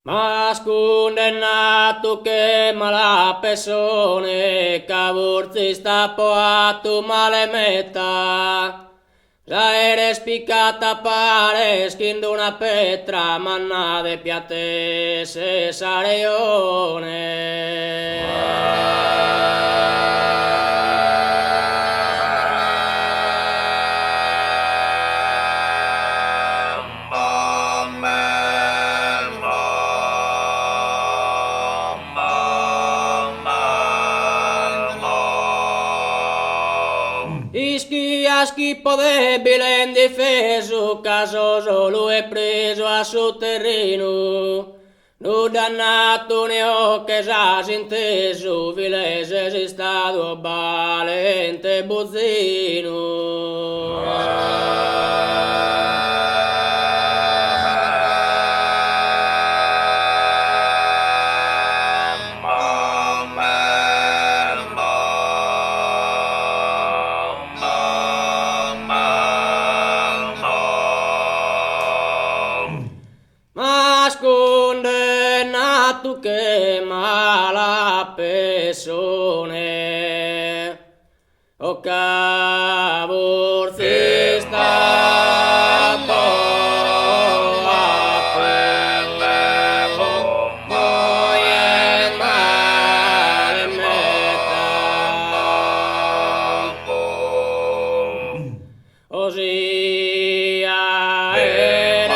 Mas condennato che malapesone, cavurzista poatu male meta. Già eres piccata pare, schindo una petra, manna de piate Schippo debile indifeso, caso solo è preso a suo terreno. No dannato ne ho che già inteso, vilese è stato valente buzzino. Mas condennato che malapesone, o cavorzista Osia ere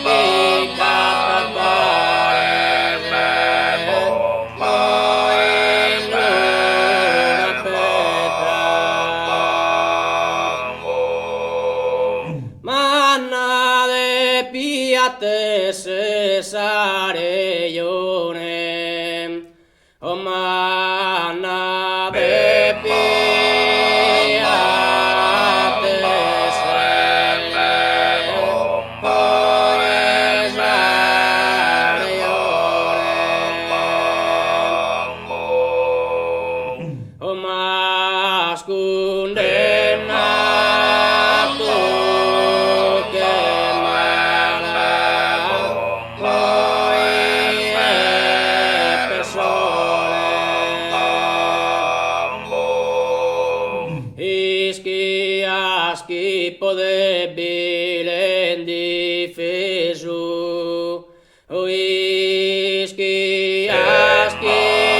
piccata pare, poi in una petra. Manna de piate cesareione, o manna de mas condennato che poi è persone. Schippo debile indifeso, schippo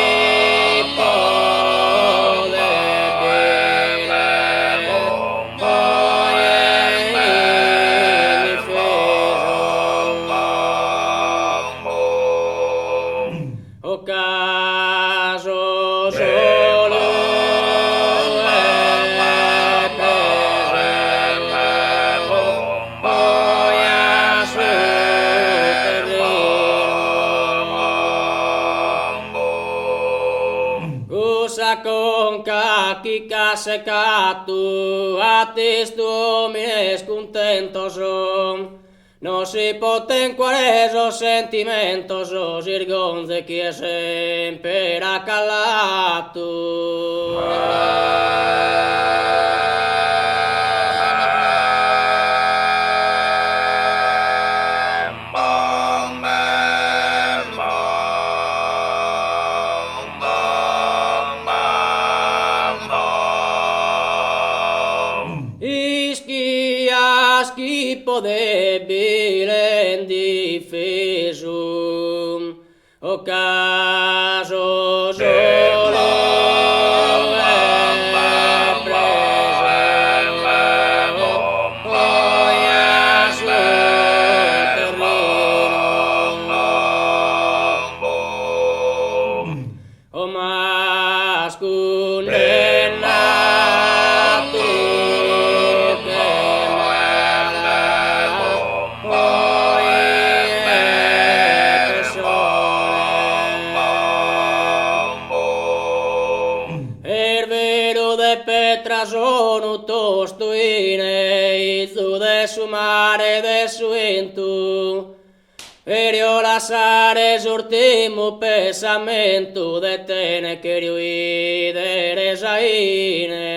o caso solo è preso, poi a suo terreno. Cosa con cachica secato, a testo mi scontento son. No si potenquare esos sentimentos, os irgonze che sempre accalato. Schippo debile indifeso, o caso solo è preso, poi a suo terreno. O mas condennato Petra sono tostuine, izzu de su mare de su intu. Perio lasare surtimo pesamento de tene querio idere saine.